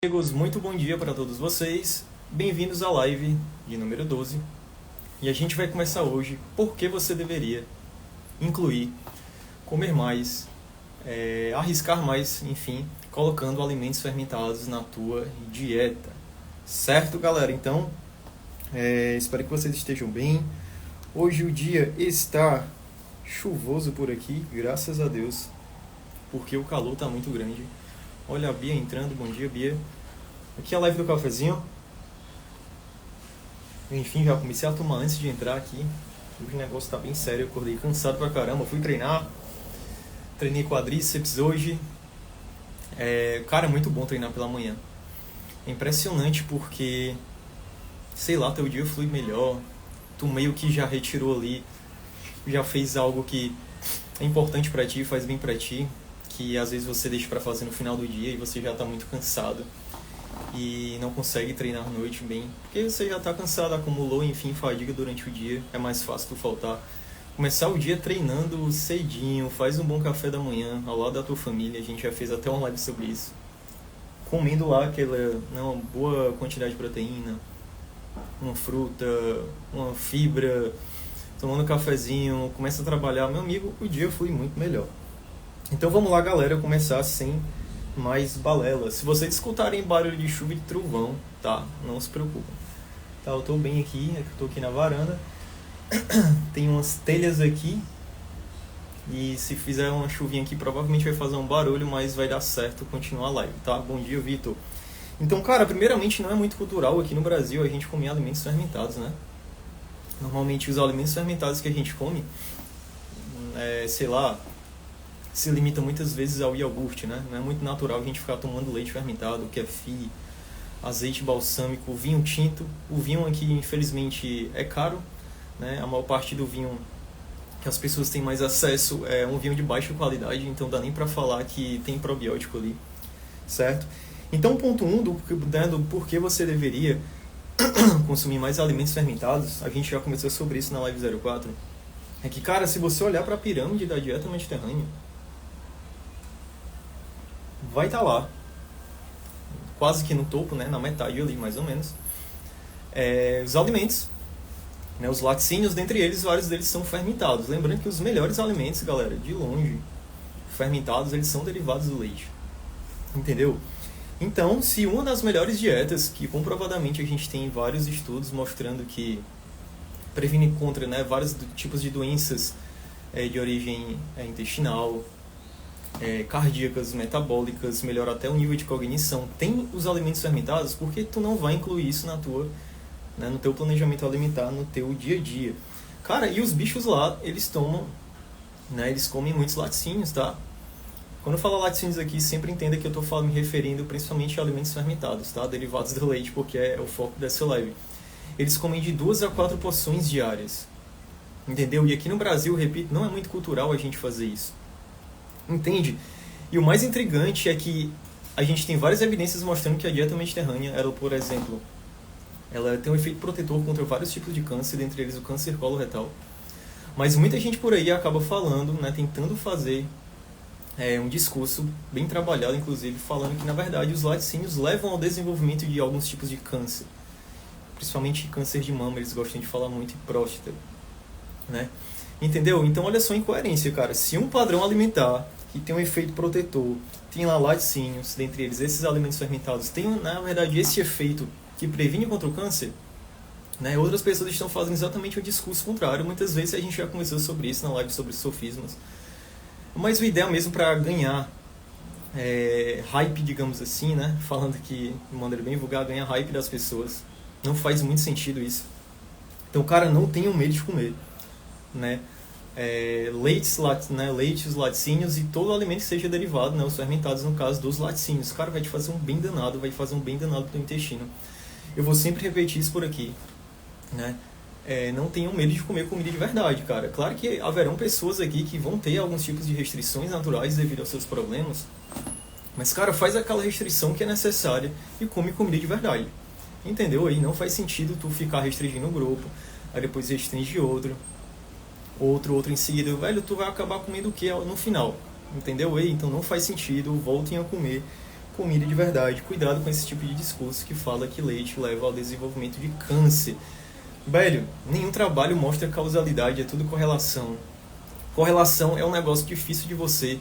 Amigos, muito bom dia para todos vocês. Bem-vindos à live de número 12. E a gente vai começar hoje por que você deveria incluir, comer mais, arriscar mais, enfim, colocando alimentos fermentados na tua dieta. Certo, galera? Então, espero que vocês estejam bem. Hoje o dia está chuvoso por aqui, graças a Deus, porque o calor está muito grande. Olha a Bia entrando, bom dia, Bia. Aqui é a live do cafezinho. Enfim, já comecei a tomar antes de entrar aqui. O negócio tá bem sério, eu acordei cansado pra caramba. Fui treinar, treinei quadríceps hoje. Cara, é muito bom treinar pela manhã. É impressionante porque, sei lá, teu dia flui melhor. Tu meio que já retirou ali, já fez algo que é importante pra ti, faz bem pra ti, que às vezes você deixa pra fazer no final do dia e você já tá muito cansado e não consegue treinar à noite bem, porque você já tá cansado, acumulou, enfim, fadiga durante o dia, é mais fácil tu faltar. Começar o dia treinando cedinho, faz um bom café da manhã, ao lado da tua família, a gente já fez até uma live sobre isso. Comendo lá uma boa quantidade de proteína, uma fruta, uma fibra, tomando um cafezinho, começa a trabalhar, meu amigo, o dia flui muito melhor. Então vamos lá, galera, começar sem mais balela. Se vocês escutarem barulho de chuva e de trovão, tá? Não se preocupem. Tá, eu tô bem aqui, eu tô aqui na varanda. Tem umas telhas aqui. E se fizer uma chuvinha aqui, provavelmente vai fazer um barulho, mas vai dar certo continuar a live, tá? Bom dia, Vitor. Então, cara, primeiramente não é muito cultural aqui no Brasil a gente comer alimentos fermentados, né? Normalmente os alimentos fermentados que a gente come, sei lá, se limita muitas vezes ao iogurte, né? Não é muito natural a gente ficar tomando leite fermentado, kefir, azeite balsâmico, vinho tinto. O vinho aqui, infelizmente, é caro, né? A maior parte do vinho que as pessoas têm mais acesso é um vinho de baixa qualidade, então dá nem pra falar que tem probiótico ali, certo? Então, ponto 1 do porquê você deveria consumir mais alimentos fermentados, a gente já conversou sobre isso na live 04, é que, cara, se você olhar para a pirâmide da dieta mediterrânea, vai estar lá, quase que no topo, né, na metade ali, mais ou menos, os alimentos, né, os laticínios, dentre eles, vários deles são fermentados. Lembrando que os melhores alimentos, galera, de longe, fermentados, eles são derivados do leite. Entendeu? Então, se uma das melhores dietas, que comprovadamente a gente tem vários estudos mostrando que previne contra, né, vários tipos de doenças de origem intestinal, cardíacas, metabólicas, melhora até o nível de cognição, tem os alimentos fermentados, porque tu não vai incluir isso no teu planejamento alimentar, no teu dia a dia. Cara, e os bichos lá, eles tomam, né, eles comem muitos laticínios, tá? Quando eu falo laticínios aqui, sempre entenda que eu estou me referindo principalmente a alimentos fermentados, tá? Derivados do leite, porque é o foco dessa live. Eles comem de 2 a 4 porções diárias, entendeu? E aqui no Brasil, repito, não é muito cultural a gente fazer isso. Entende? E o mais intrigante é que a gente tem várias evidências mostrando que a dieta mediterrânea, ela, por exemplo, ela tem um efeito protetor contra vários tipos de câncer, dentre eles o câncer coloretal. Mas muita gente por aí acaba falando, né, tentando fazer um discurso bem trabalhado, inclusive, falando que, na verdade, os laticínios levam ao desenvolvimento de alguns tipos de câncer. Principalmente câncer de mama, eles gostam de falar muito, e próstata, né? Entendeu? Então, olha só a incoerência, cara. Se um padrão alimentar que tem um efeito protetor, tem lá laticínios, dentre eles esses alimentos fermentados, tem, na verdade, esse efeito que previne contra o câncer, né? Outras pessoas estão fazendo exatamente o discurso contrário. Muitas vezes a gente já conversou sobre isso na live sobre sofismas. Mas o ideal mesmo para ganhar hype, digamos assim, né? Falando aqui de maneira bem vulgar, ganhar hype das pessoas. Não faz muito sentido isso. Então, cara, não tenham medo de comer, né? Leites, laticínios e todo alimento que seja derivado, né? Os fermentados, no caso dos laticínios. Cara, vai te fazer um bem danado, vai fazer um bem danado pro teu intestino. Eu vou sempre repetir isso por aqui, né? Não tenham medo de comer comida de verdade, cara. Claro que haverão pessoas aqui que vão ter alguns tipos de restrições naturais devido aos seus problemas. Mas, cara, faz aquela restrição que é necessária e come comida de verdade. Entendeu? Aí não faz sentido tu ficar restringindo um grupo, aí depois restringe outro em seguida. Velho, tu vai acabar comendo o que no final? Entendeu? Aí, então não faz sentido, voltem a comer comida de verdade. Cuidado com esse tipo de discurso que fala que leite leva ao desenvolvimento de câncer. Velho, nenhum trabalho mostra causalidade, é tudo correlação. Correlação é um negócio difícil de você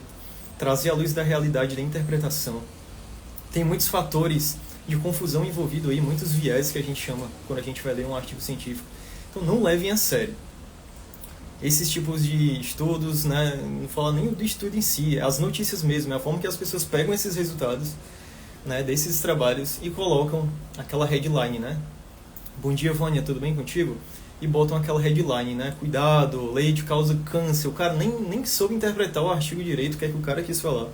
trazer à luz da realidade da interpretação. Tem muitos fatores de confusão envolvido aí, muitos viés que a gente chama quando a gente vai ler um artigo científico. Então não levem a sério esses tipos de estudos, né? Não fala nem do estudo em si, as notícias mesmo, é a forma que as pessoas pegam esses resultados, né, desses trabalhos e colocam aquela headline, né? Bom dia, Vânia, tudo bem contigo? E botam aquela headline, né? Cuidado, leite causa câncer. O cara nem soube interpretar o artigo direito, o que é que o cara quis falar.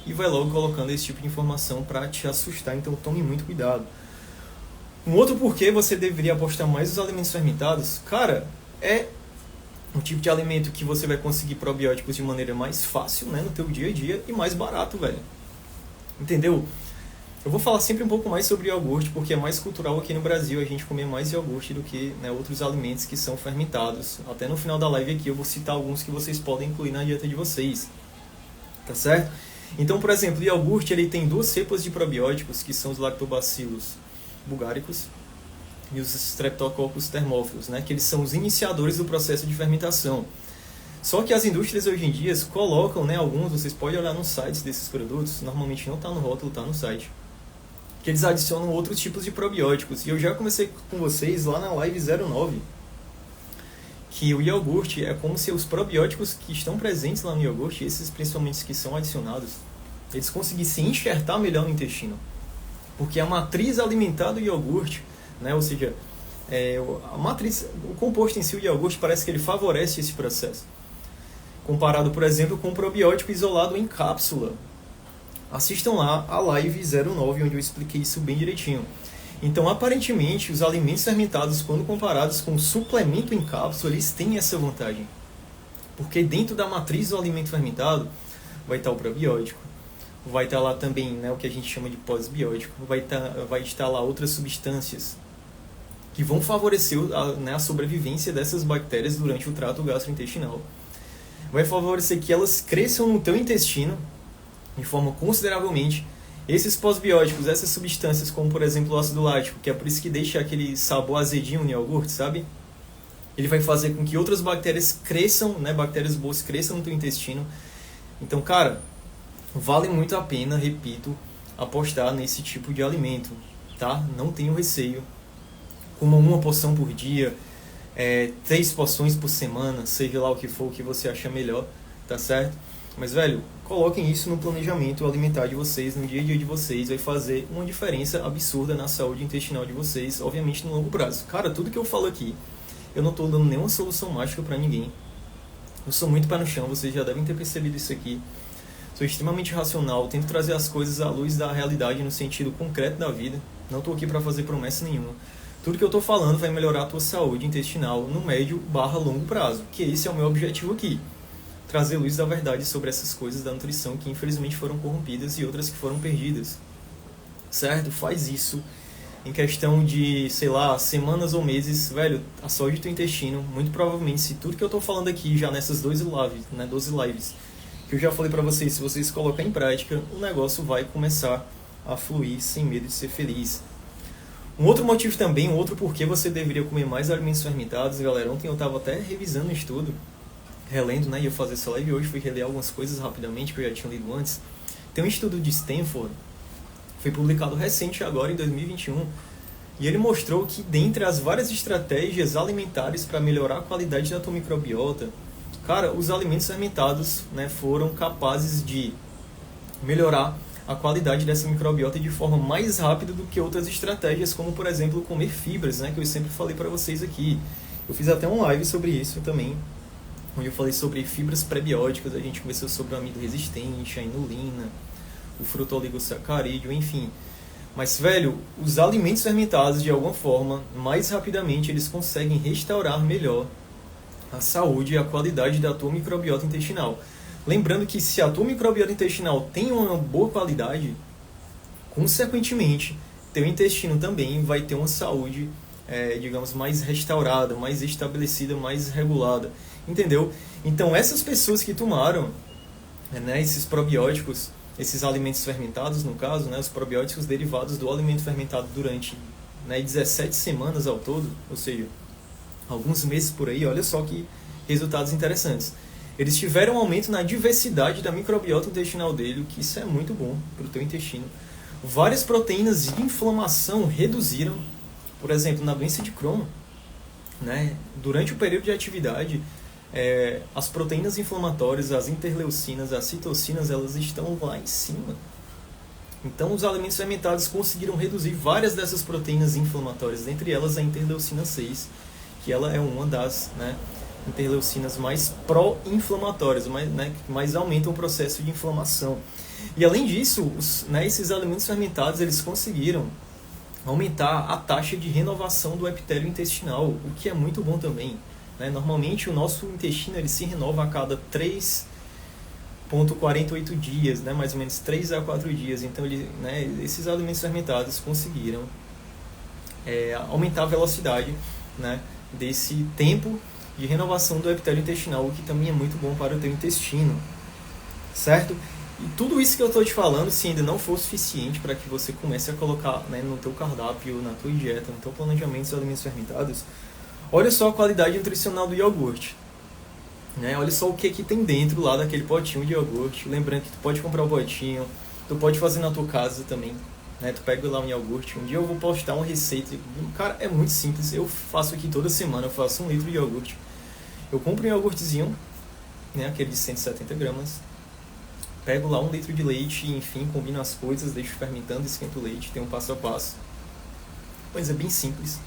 E vai logo colocando esse tipo de informação para te assustar, então tome muito cuidado. Um outro porquê você deveria apostar mais nos alimentos fermentados, cara, é um tipo de alimento que você vai conseguir probióticos de maneira mais fácil, né, no teu dia a dia e mais barato, velho. Entendeu? Eu vou falar sempre um pouco mais sobre iogurte, porque é mais cultural aqui no Brasil a gente comer mais iogurte do que, né, outros alimentos que são fermentados. Até no final da live aqui eu vou citar alguns que vocês podem incluir na dieta de vocês. Tá certo? Então, por exemplo, o iogurte ele tem duas cepas de probióticos, que são os lactobacillus bulgaricus e os streptococcus thermophilus, né, que eles são os iniciadores do processo de fermentação. Só que as indústrias hoje em dia colocam, né, alguns, vocês podem olhar nos sites desses produtos, normalmente não está no rótulo, está no site, que eles adicionam outros tipos de probióticos. E eu já comecei com vocês lá na live 09, que o iogurte é como se os probióticos que estão presentes lá no iogurte, esses principalmente que são adicionados, eles conseguissem enxertar melhor no intestino. Porque a matriz alimentar do iogurte, né, ou seja, a matriz, o composto em si, o iogurte, parece que ele favorece esse processo. Comparado, por exemplo, com um probiótico isolado em cápsula. Assistam lá a live 09, onde eu expliquei isso bem direitinho. Então, aparentemente, os alimentos fermentados, quando comparados com o suplemento em cápsula, eles têm essa vantagem. Porque dentro da matriz do alimento fermentado, vai estar o probiótico, vai estar lá também, né, o que a gente chama de pós-biótico, vai estar lá outras substâncias que vão favorecer a sobrevivência dessas bactérias durante o trato gastrointestinal. Vai favorecer que elas cresçam no teu intestino de forma consideravelmente. Esses pós-bióticos, essas substâncias, como por exemplo o ácido lático, que é por isso que deixa aquele sabor azedinho no iogurte, sabe? Ele vai fazer com que outras bactérias cresçam, né, bactérias boas cresçam no teu intestino. Então, cara, vale muito a pena, repito, apostar nesse tipo de alimento, tá? Não tenho receio. Coma uma porção por dia, 3 porções por semana, seja lá o que for, o que você acha melhor, tá certo? Mas, velho, coloquem isso no planejamento alimentar de vocês, no dia a dia de vocês, vai fazer uma diferença absurda na saúde intestinal de vocês, obviamente no longo prazo. Cara, tudo que eu falo aqui, eu não estou dando nenhuma solução mágica para ninguém. Eu sou muito pé no chão, vocês já devem ter percebido isso aqui. Sou extremamente racional, tento trazer as coisas à luz da realidade no sentido concreto da vida. Não estou aqui para fazer promessa nenhuma. Tudo que eu estou falando vai melhorar a tua saúde intestinal no médio/longo prazo, que esse é o meu objetivo aqui. Trazer luz da verdade sobre essas coisas da nutrição que infelizmente foram corrompidas e outras que foram perdidas. Certo? Faz isso em questão de, sei lá, semanas ou meses, velho, a saúde do teu intestino, muito provavelmente, se tudo que eu estou falando aqui já nessas 12 lives, que eu já falei para vocês, se vocês colocar em prática, o negócio vai começar a fluir sem medo de ser feliz. Um outro motivo também, um outro porquê você deveria comer mais alimentos fermentados, galera, ontem eu estava até revisando o estudo, relendo, né, e eu fazer essa live hoje, fui reler algumas coisas rapidamente que eu já tinha lido antes. Tem um estudo de Stanford, foi publicado recente agora, em 2021, e ele mostrou que dentre as várias estratégias alimentares para melhorar a qualidade da tua microbiota, cara, os alimentos fermentados, né, foram capazes de melhorar a qualidade dessa microbiota de forma mais rápida do que outras estratégias, como por exemplo comer fibras, né, que eu sempre falei para vocês aqui. Eu fiz até uma live sobre isso também, onde eu falei sobre fibras prebióticas, a gente conversou sobre o amido resistente, a inulina, o fruto-oligosacarídeo, enfim. Mas, velho, os alimentos fermentados, de alguma forma, mais rapidamente, eles conseguem restaurar melhor a saúde e a qualidade da tua microbiota intestinal. Lembrando que se a tua microbiota intestinal tem uma boa qualidade, consequentemente, teu intestino também vai ter uma saúde, digamos, mais restaurada, mais estabelecida, mais regulada. Entendeu? Então, essas pessoas que tomaram, né, esses probióticos, esses alimentos fermentados, no caso, né, os probióticos derivados do alimento fermentado durante, né, 17 semanas ao todo, ou seja, alguns meses por aí, olha só que resultados interessantes. Eles tiveram um aumento na diversidade da microbiota intestinal dele, o que isso é muito bom para o teu intestino. Várias proteínas de inflamação reduziram, por exemplo, na doença de Crohn, né, durante o período de atividade, as proteínas inflamatórias, as interleucinas, as citocinas, elas estão lá em cima. Então, os alimentos fermentados conseguiram reduzir várias dessas proteínas inflamatórias, entre elas a interleucina 6, que ela é uma das, né, interleucinas mais pró-inflamatórias, mais aumentam o processo de inflamação. E além disso, esses alimentos fermentados eles conseguiram aumentar a taxa de renovação do epitélio intestinal, o que é muito bom também. Né? Normalmente o nosso intestino ele se renova a cada 3,48 dias, né? Mais ou menos 3 a 4 dias. Então esses alimentos fermentados conseguiram aumentar a velocidade, né, desse tempo de renovação do epitélio intestinal, o que também é muito bom para o teu intestino, certo? E tudo isso que eu estou te falando, se ainda não for suficiente para que você comece a colocar, né, no teu cardápio, na tua dieta, no teu planejamento dos alimentos fermentados, olha só a qualidade nutricional do iogurte. Né? Olha só o que tem dentro lá daquele potinho de iogurte. Lembrando que tu pode comprar o potinho, tu pode fazer na tua casa também. Né? Tu pega lá um iogurte. Um dia eu vou postar uma receita. Cara, é muito simples. Eu faço aqui toda semana, eu faço 1 litro de iogurte. Eu compro um iogurtezinho, né, aquele de 170 gramas. Pego lá 1 litro de leite, enfim, combino as coisas, deixo fermentando, esquento o leite, tem um passo a passo. Coisa bem simples.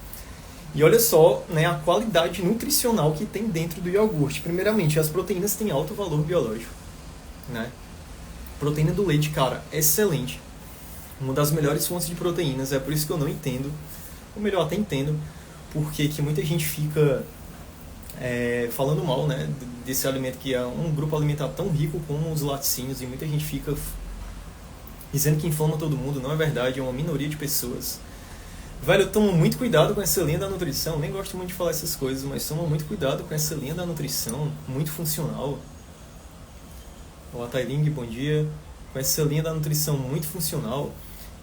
E olha só, né, a qualidade nutricional que tem dentro do iogurte. Primeiramente, as proteínas têm alto valor biológico. Né? Proteína do leite, cara, excelente. Uma das melhores fontes de proteínas. É por isso que eu não entendo, ou melhor, até entendo, porque que muita gente fica falando mal, né, desse alimento que é um grupo alimentar tão rico como os laticínios, e muita gente fica dizendo que inflama todo mundo. Não é verdade, é uma minoria de pessoas. Velho, toma muito cuidado com essa linha da nutrição. Nem gosto muito de falar essas coisas, mas toma muito cuidado com essa linha da nutrição, muito funcional. Olá, Tailing, bom dia. Com essa linha da nutrição muito funcional,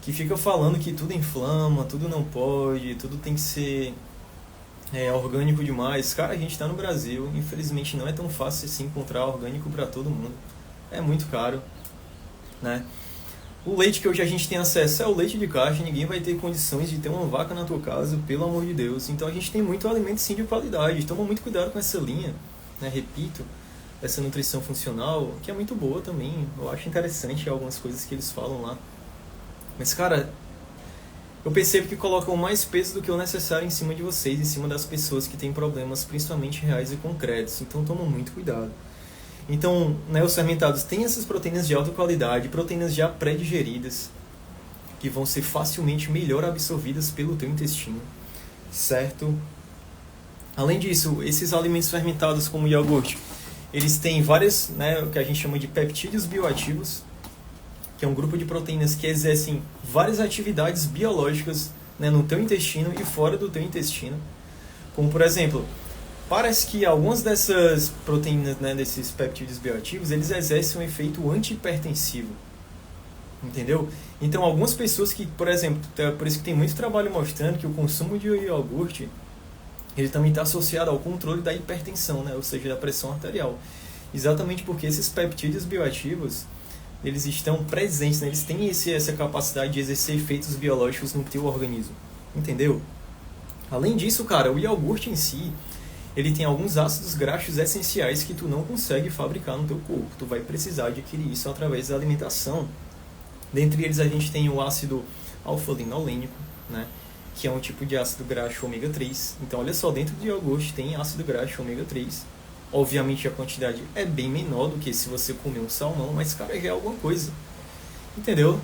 que fica falando que tudo inflama, tudo não pode, tudo tem que ser orgânico demais. Cara, a gente está no Brasil, infelizmente não é tão fácil assim encontrar orgânico para todo mundo. É muito caro, né? O leite que hoje a gente tem acesso é o leite de caixa. Ninguém vai ter condições de ter uma vaca na tua casa, pelo amor de Deus. Então a gente tem muito alimento sim de qualidade. Toma muito cuidado com essa linha, né? Repito, essa nutrição funcional, que é muito boa também. Eu acho interessante algumas coisas que eles falam lá. Mas, cara, eu percebo que colocam mais peso do que o necessário em cima de vocês, em cima das pessoas que têm problemas, principalmente reais e concretos. Então toma muito cuidado. Então, né, os fermentados têm essas proteínas de alta qualidade, proteínas já pré-digeridas, que vão ser facilmente melhor absorvidas pelo teu intestino, certo? Além disso, esses alimentos fermentados como o iogurte, eles têm várias, né, o que a gente chama de peptídeos bioativos, que é um grupo de proteínas que exercem várias atividades biológicas, né, no teu intestino e fora do teu intestino. Como, por exemplo, parece que algumas dessas proteínas, né, desses peptídeos bioativos, eles exercem um efeito antihipertensivo. Entendeu? Então, algumas pessoas que, por exemplo, por isso que tem muito trabalho mostrando que o consumo de iogurte, ele também está associado ao controle da hipertensão, né, ou seja, da pressão arterial. Exatamente porque esses peptídeos bioativos, eles estão presentes, né, eles têm essa capacidade de exercer efeitos biológicos no teu organismo. Entendeu? Além disso, cara, o iogurte em si, ele tem alguns ácidos graxos essenciais que tu não consegue fabricar no teu corpo. Tu vai precisar adquirir isso através da alimentação. Dentre eles a gente tem o ácido alfa-linolênico, né, que é um tipo de ácido graxo ômega 3. Então olha só, dentro do iogurte tem ácido graxo ômega 3. Obviamente a quantidade é bem menor do que se você comer um salmão, mas cara, já é alguma coisa. Entendeu?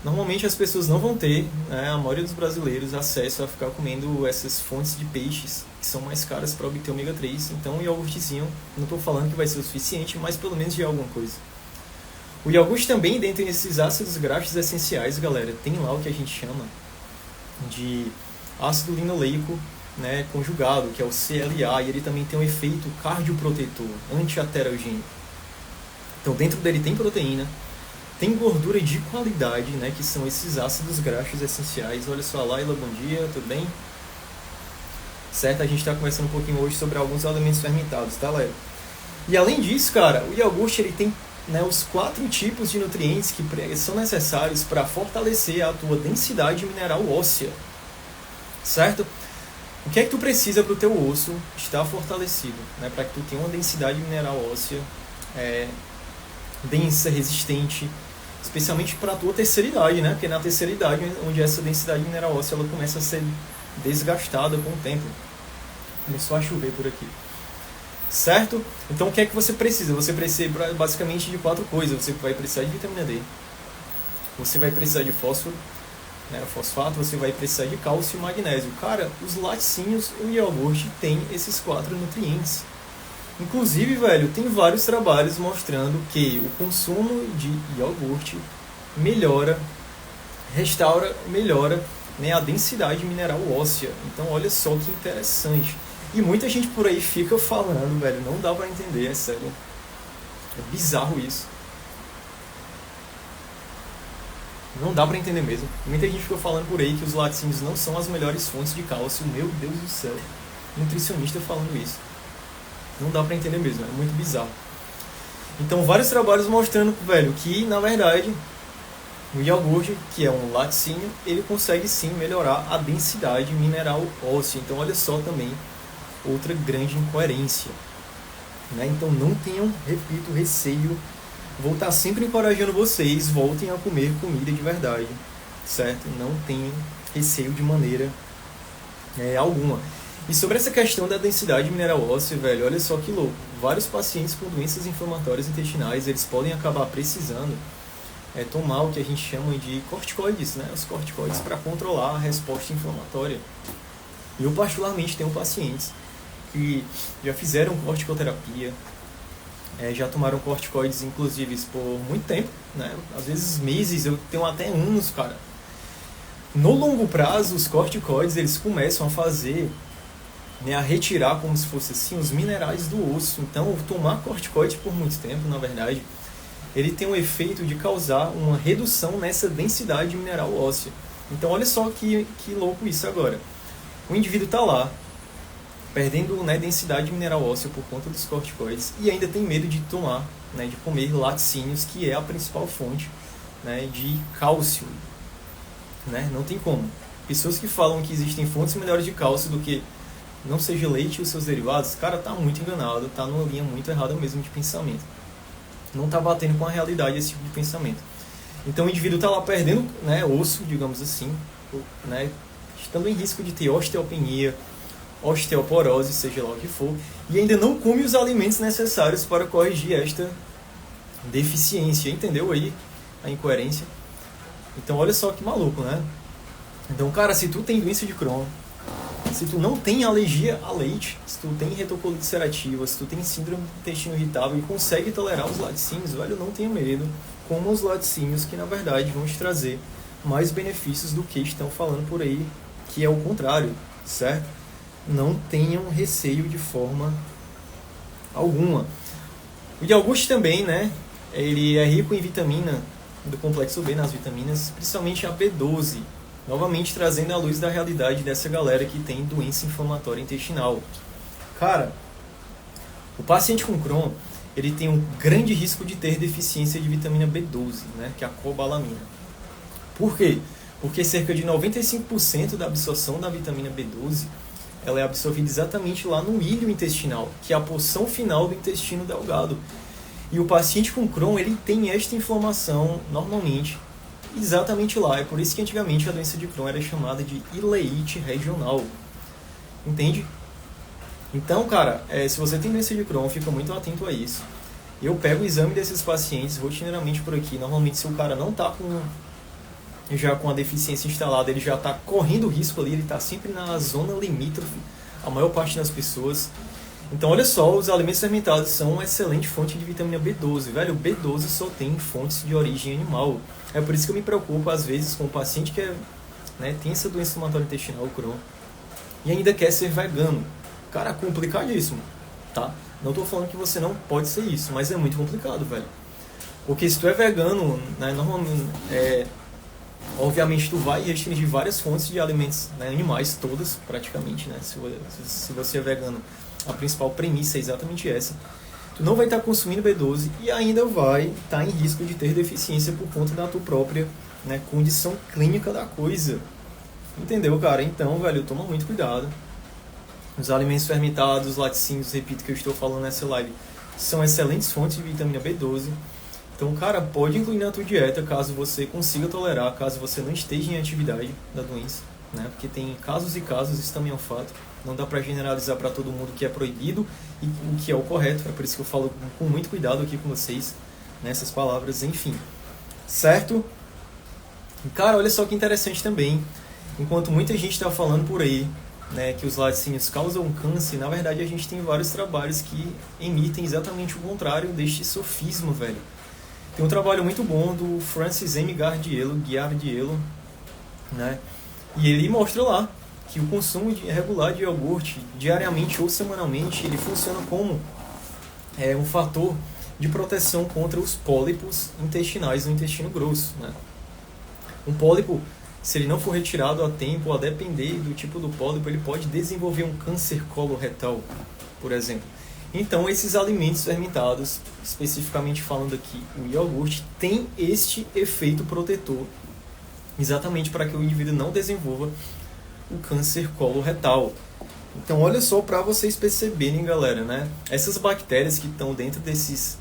Normalmente as pessoas não vão ter, né, a maioria dos brasileiros, acesso a ficar comendo essas fontes de peixes que são mais caras para obter ômega 3. Então o iogurtezinho, não estou falando que vai ser o suficiente, mas pelo menos já é alguma coisa. O iogurte também, dentre esses ácidos graxos essenciais, galera, tem lá o que a gente chama de ácido linoleico, né, conjugado, que é o CLA, e ele também tem um efeito cardioprotetor, anti-aterogênico. Então dentro dele tem proteína, tem gordura de qualidade, né, que são esses ácidos graxos essenciais. Olha só, Laila, bom dia, tudo bem? Certo? A gente está conversando um pouquinho hoje sobre alguns alimentos fermentados, tá, Laila? E além disso, cara, o iogurte ele tem, né, os 4 tipos de nutrientes que são necessários para fortalecer a tua densidade mineral óssea, certo? O que é que tu precisa para o teu osso estar fortalecido, né, para que tu tenha uma densidade mineral óssea densa, resistente, especialmente para a tua terceira idade, né? Porque na terceira idade, onde essa densidade mineral óssea ela começa a ser desgastada com o tempo. Começou a chover por aqui. Certo? Então o que é que você precisa? Você precisa basicamente de 4 coisas. Você vai precisar de vitamina D, você vai precisar de fósforo, né, fosfato, você vai precisar de cálcio e magnésio. Cara, os laticínios, o iogurte tem esses 4 nutrientes. Inclusive, velho, tem vários trabalhos mostrando que o consumo de iogurte melhora, né, a densidade mineral óssea. Então, olha só que interessante. E muita gente por aí fica falando, velho, não dá pra entender, é sério. É bizarro isso. Não dá pra entender mesmo. Muita gente fica falando por aí que os laticínios não são as melhores fontes de cálcio. Meu Deus do céu. Nutricionista falando isso. Não dá pra entender mesmo, é muito bizarro. Então, vários trabalhos mostrando, velho, que, na verdade, o iogurte, que é um laticínio, ele consegue sim melhorar a densidade mineral óssea. Então, olha só também, outra grande incoerência, né? Então, não tenham, repito, receio. Vou estar sempre encorajando vocês, voltem a comer comida de verdade, certo? Não tenham receio de maneira alguma. E sobre essa questão da densidade mineral óssea, velho, olha só que louco. Vários pacientes com doenças inflamatórias intestinais, eles podem acabar precisando tomar o que a gente chama de corticoides, né? Os corticoides para controlar a resposta inflamatória. E eu particularmente tenho pacientes que já fizeram corticoterapia, já tomaram corticoides, inclusive, por muito tempo, né? Às vezes meses, eu tenho até anos, cara. No longo prazo, os corticoides, eles começam a fazer, né, a retirar, como se fosse assim, os minerais do osso. Então, tomar corticoide por muito tempo, na verdade, ele tem o efeito de causar uma redução nessa densidade mineral óssea. Então, olha só que louco isso agora. O indivíduo está lá, perdendo, né, densidade mineral óssea por conta dos corticoides e ainda tem medo de tomar, né, de comer laticínios, que é a principal fonte, né, de cálcio. Né? Não tem como. Pessoas que falam que existem fontes melhores de cálcio do que não seja leite e os seus derivados, cara, tá muito enganado, tá numa linha muito errada mesmo de pensamento. Não tá batendo com a realidade esse tipo de pensamento. Então o indivíduo tá lá perdendo, né, osso, digamos assim, né, estando em risco de ter osteopenia, osteoporose, seja lá o que for, e ainda não come os alimentos necessários para corrigir esta deficiência. Entendeu aí a incoerência? Então olha só que maluco, né? Então, cara, se tu tem doença de Crohn, se tu não tem alergia a leite, se tu tem retocolite ulcerativa, se tu tem síndrome do intestino irritável e consegue tolerar os laticínios, velho, não tenha medo. Coma os laticínios, que na verdade vão te trazer mais benefícios do que estão falando por aí, que é o contrário, certo? Não tenham receio de forma alguma. O iogurte também, né? Ele é rico em vitamina do complexo B, nas vitaminas, principalmente a B12. Novamente trazendo à luz da realidade dessa galera que tem doença inflamatória intestinal. Cara, o paciente com Crohn, ele tem um grande risco de ter deficiência de vitamina B12, né, que é a cobalamina. Por quê? Porque cerca de 95% da absorção da vitamina B12 ela é absorvida exatamente lá no ilho intestinal, que é a porção final do intestino delgado. E o paciente com Crohn, ele tem esta inflamação normalmente exatamente lá. É por isso que antigamente a doença de Crohn era chamada de ileite regional. Entende? Então, cara, se você tem doença de Crohn, fica muito atento a isso. Eu pego o exame desses pacientes rotineiramente por aqui. Normalmente, se o cara não está já com a deficiência instalada, ele já está correndo risco ali, ele está sempre na zona limítrofe, a maior parte das pessoas. Então, olha só, os alimentos fermentados são uma excelente fonte de vitamina B12. Velho, o B12 só tem fontes de origem animal. É por isso que eu me preocupo, às vezes, com o paciente que tem essa doença inflamatória intestinal, o Crohn, e ainda quer ser vegano. Cara, complicadíssimo, tá? Não estou falando que você não pode ser isso, mas é muito complicado, velho. Porque se tu é vegano, né, normalmente, obviamente tu vai restringir várias fontes de alimentos, né, animais, todas praticamente, né? Se você é vegano, a principal premissa é exatamente essa. Tu não vai estar consumindo B12 e ainda vai estar em risco de ter deficiência por conta da tua própria, né, condição clínica da coisa. Entendeu, cara? Então, velho, toma muito cuidado. Os alimentos fermentados, laticínios, repito que eu estou falando nessa live, são excelentes fontes de vitamina B12. Então, cara, pode incluir na tua dieta caso você consiga tolerar, caso você não esteja em atividade da doença, né? Porque tem casos e casos, isso também é um fato. Não dá pra generalizar para todo mundo que é proibido e o que é o correto. É por isso que eu falo com muito cuidado aqui com vocês, nessas palavras, enfim. Certo? E, cara, olha só que interessante também. Enquanto muita gente está falando por aí, né, que os laticínios causam câncer, na verdade a gente tem vários trabalhos que emitem exatamente o contrário deste sofisma, velho. Tem um trabalho muito bom do Francis M. Giardiello, né, e ele mostra lá que o consumo regular de iogurte, diariamente ou semanalmente, ele funciona como um fator de proteção contra os pólipos intestinais no intestino grosso, né. Um pólipo, se ele não for retirado a tempo, a depender do tipo do pólipo, ele pode desenvolver um câncer coloretal, por exemplo. Então, esses alimentos fermentados, especificamente falando aqui, o iogurte, tem este efeito protetor, exatamente para que o indivíduo não desenvolva o câncer coloretal. Então, olha só para vocês perceberem, galera, né? Essas bactérias que estão dentro desses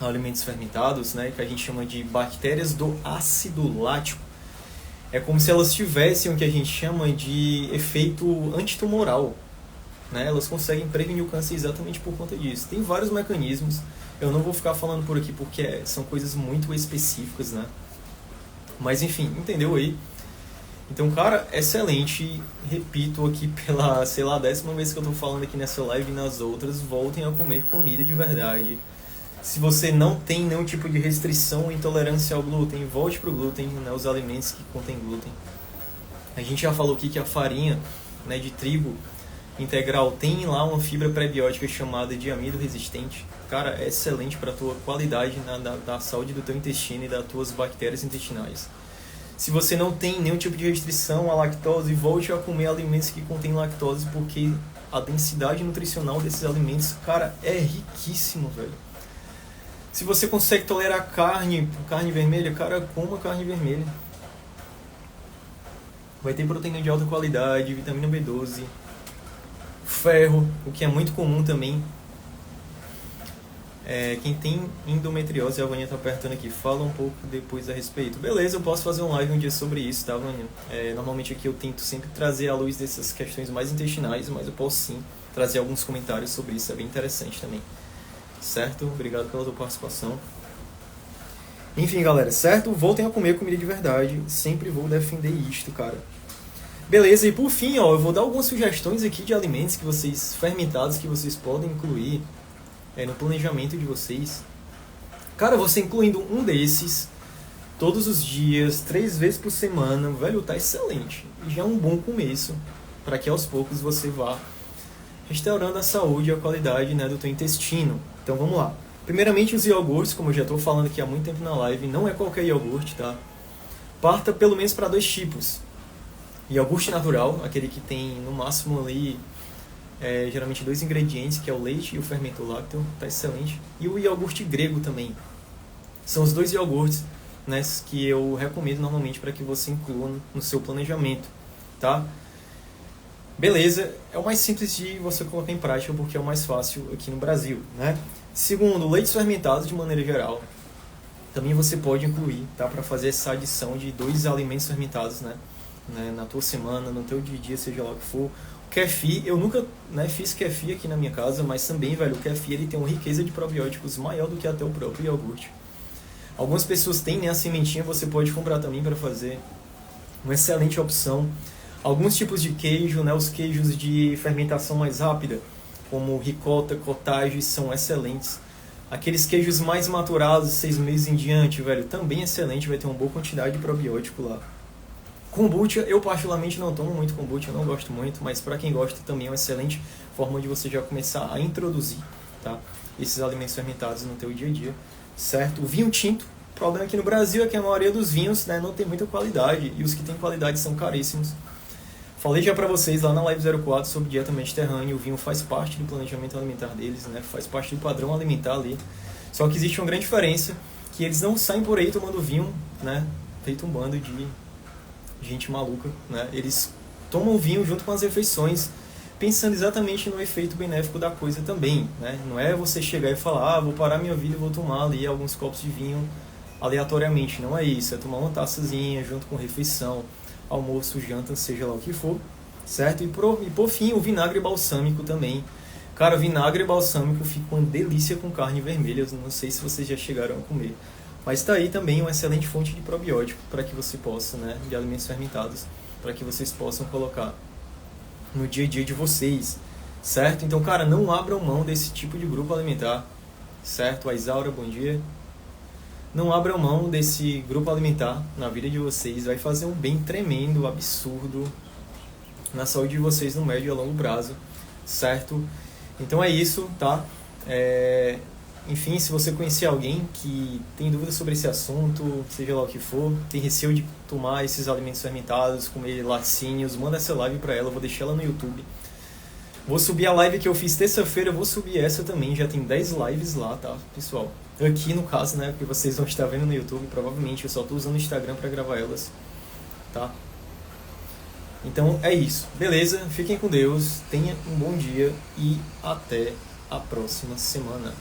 alimentos fermentados, né, que a gente chama de bactérias do ácido lático, é como se elas tivessem o que a gente chama de efeito antitumoral, né? Elas conseguem prevenir o câncer exatamente por conta disso. Tem vários mecanismos, eu não vou ficar falando por aqui porque são coisas muito específicas, né? Mas enfim, entendeu aí? Então, cara, excelente. Repito aqui pela, sei lá, 10ª vez que eu tô falando aqui nessa live e nas outras, voltem a comer comida de verdade. Se você não tem nenhum tipo de restrição ou intolerância ao glúten, volte para o glúten, né, os alimentos que contêm glúten. A gente já falou aqui que a farinha, né, de trigo integral tem lá uma fibra prebiótica chamada de amido resistente. Cara, é excelente para a tua qualidade da saúde do teu intestino e das tuas bactérias intestinais. Se você não tem nenhum tipo de restrição à lactose, volte a comer alimentos que contêm lactose, porque a densidade nutricional desses alimentos, cara, é riquíssimo, velho. Se você consegue tolerar carne vermelha, cara, coma carne vermelha. Vai ter proteína de alta qualidade, vitamina B12, ferro, o que é muito comum também. Quem tem endometriose, a Vânia tá apertando aqui, fala um pouco depois a respeito. Beleza, eu posso fazer um live um dia sobre isso, tá, Vânia? Normalmente aqui eu tento sempre trazer à luz dessas questões mais intestinais, mas eu posso sim trazer alguns comentários sobre isso, é bem interessante também. Certo? Obrigado pela tua participação. Enfim, galera, certo? Voltem a comer comida de verdade. Sempre vou defender isto, cara. Beleza, e por fim, ó, eu vou dar algumas sugestões aqui de alimentos que vocês, fermentados, que vocês podem incluir no planejamento de vocês. Cara, você incluindo um desses todos os dias, 3 vezes por semana, velho, tá excelente. E já é um bom começo para que aos poucos você vá restaurando a saúde e a qualidade, né, do teu intestino. Então vamos lá. Primeiramente os iogurtes, como eu já estou falando aqui há muito tempo na live, não é qualquer iogurte, tá? Parta pelo menos para 2 tipos. Iogurte natural, aquele que tem no máximo ali geralmente 2 ingredientes, que é o leite e o fermento lácteo, tá excelente. E o iogurte grego também. São os 2 iogurtes, né, que eu recomendo normalmente para que você inclua no seu planejamento, tá? Beleza, é o mais simples de você colocar em prática porque é o mais fácil aqui no Brasil, né? Segundo, leites fermentados de maneira geral. Também você pode incluir, tá? Para fazer essa adição de 2 alimentos fermentados, né? Na tua semana, no teu dia, seja lá o que for. O kefir, eu nunca, né, fiz kefir aqui na minha casa, mas também, velho, o kefir ele tem uma riqueza de probióticos maior do que até o próprio iogurte. Algumas pessoas têm, né, a sementinha, você pode comprar também para fazer. Uma excelente opção. Alguns tipos de queijo, né, os queijos de fermentação mais rápida, como ricota, cottage, são excelentes. Aqueles queijos mais maturados, 6 meses em diante, velho, também excelente, vai ter uma boa quantidade de probiótico lá. Kombucha, eu particularmente não tomo muito kombucha, eu não gosto muito, mas para quem gosta também é uma excelente forma de você já começar a introduzir, tá, esses alimentos fermentados no teu dia a dia. certo? O vinho tinto, o problema aqui no Brasil é que a maioria dos vinhos, né, não tem muita qualidade, e os que têm qualidade são caríssimos. Falei já para vocês lá na Live 04 sobre dieta mediterrânea, o vinho faz parte do planejamento alimentar deles, né, faz parte do padrão alimentar ali. Só que existe uma grande diferença, que eles não saem por aí tomando vinho, né, feito um bando de gente maluca, né? Eles tomam vinho junto com as refeições, pensando exatamente no efeito benéfico da coisa também, né? Não é você chegar e falar, vou parar minha vida e vou tomar ali alguns copos de vinho aleatoriamente, não é isso, é tomar uma taçazinha junto com refeição, almoço, janta, seja lá o que for, certo? E por fim, o vinagre balsâmico também. Cara, vinagre balsâmico fica uma delícia com carne vermelha, não sei se vocês já chegaram a comer. Mas está aí também uma excelente fonte de probiótico para que você possa, né, de alimentos fermentados, para que vocês possam colocar no dia a dia de vocês, certo? Então, cara, não abram mão desse tipo de grupo alimentar, certo? A Isaura, bom dia. Não abram mão desse grupo alimentar na vida de vocês, vai fazer um bem tremendo, absurdo na saúde de vocês no médio e a longo prazo, certo? Então é isso, tá? Enfim, se você conhecer alguém que tem dúvidas sobre esse assunto, seja lá o que for, tem receio de tomar esses alimentos fermentados, comer laticínios, manda essa live pra ela, eu vou deixar ela no YouTube. Vou subir a live que eu fiz terça-feira, eu vou subir essa também, já tem 10 lives lá, tá, pessoal? Aqui no caso, né, que vocês vão estar vendo no YouTube, provavelmente eu só tô usando o Instagram pra gravar elas, tá? Então é isso, beleza? Fiquem com Deus, tenha um bom dia e até a próxima semana.